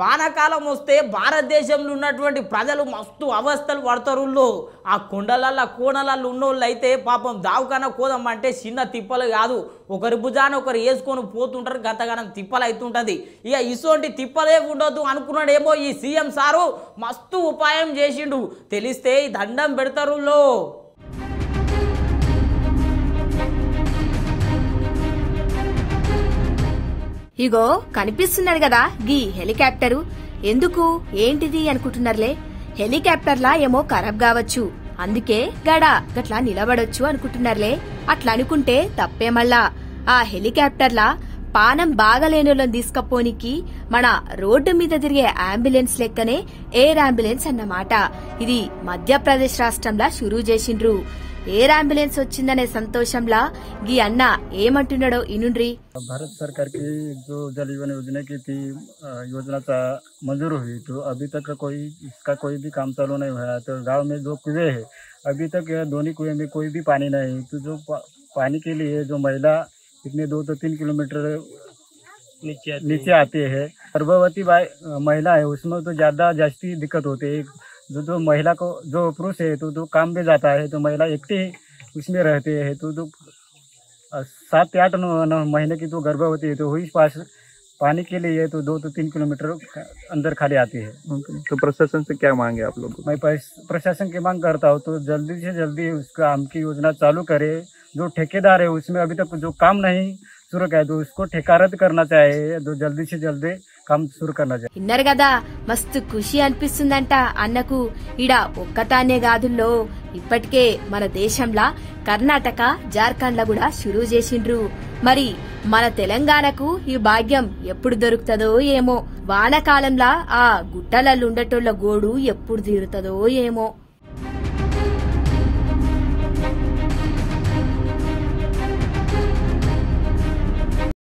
వానాకాలం వస్తే భారతదేశంలో ఉన్నటువంటి ప్రజలు మస్తు అవస్థలు పడతారు. ఆ కొండలల్లో కోనలల్లో ఉన్నోళ్ళు అయితే పాపం దావకాన కోదమ్మంటే చిన్న తిప్పలు కాదు, ఒకరి భుజాన్ని ఒకరు వేసుకొని పోతుంటారు, గంతగానం తిప్పలు అవుతుంటుంది. ఇక ఇటువంటి తిప్పలే ఉండొద్దు అనుకున్నాడేమో ఈ సీఎం సారు మస్తు ఉపాయం చేసిండు. తెలిస్తే ఈ దండం పెడతారు. ఇగో కనిపిస్తున్నది కదా గీ హెలికాప్టరు. ఎందుకు ఏంటిది అనుకుంటున్నారులే. హెలికాప్టర్లా ఏమో ఖరాబ్ కావచ్చు, అందుకే గట్లా నిలబడొచ్చు అనుకుంటున్నారులే. అట్లా అనుకుంటే తప్పేమల్లా. ఆ హెలికాప్టర్లా పానం బాగలేనోళ్ళని తీసుకపోనికి మన రోడ్డు మీద తిరిగే అంబులెన్స్ లెక్కనే ఎయిర్ అంబులెన్స్ అన్నమాట. ఇది మధ్యప్రదేశ్ రాష్ట్రంలా షురూ చేసిండ్రు. एयर एम्बुलेंस వచ్చిందనే సంతోషంలా गी అన్న ఏమంటున్నాడో ఇనుండ్రి। भारत सरकार की जो जल जीवन योजना की थी योजना मंजूर हुई, तो अभी तक इसका कोई भी काम चालू नहीं हुआ। तो गांव में जो कुएं है अभी तक दोनों कुएं में कोई भी पानी नहीं। तो जो पानी के लिए जो महिला इतने 2 से 3 किलोमीटर नीचे आती है, गर्भवती महिला है, उसमें तो जास्ती दिक्कत होती है। जो महिला को जो पुरुष है तो काम पे जाता है, तो महिला एकटी उसमें रहते हैं। तो 7 से 8 महीने की तो गर्भवती है, तो हुई पास पानी के लिए तो 2 से 3 किलोमीटर अंदर खाली आती है। तो प्रशासन से क्या मांगे आप लोग? मैं प्रशासन की मांग करता हूँ तो जल्दी से जल्दी उसका हमकी योजना चालू करे। जो ठेकेदार है उसमें अभी तक जो काम नहीं शुरू किया, तो उसको ठेका रद्द करना चाहिए। तो जल्दी से जल्दी काम शुरू करना चाहिए। ఇన్నర్ కదా మస్తు ఖుషి అనిపిస్తుందంట అన్నకు। ఇడ ఒక్కతానే కాదుల్లో, ఇప్పటికే మన దేశంలా కర్ణాటక జార్ఖండ్ లా కూడా షురూ చేసిండ్రు। మరి మన తెలంగాణకు ఈ భాగ్యం ఎప్పుడు దొరుకుతదో ఏమో, వానకాలంలా ఆ గుట్టలలో ఉండేటోళ్ల గోడు ఎప్పుడు తీరుతదో ఏమో।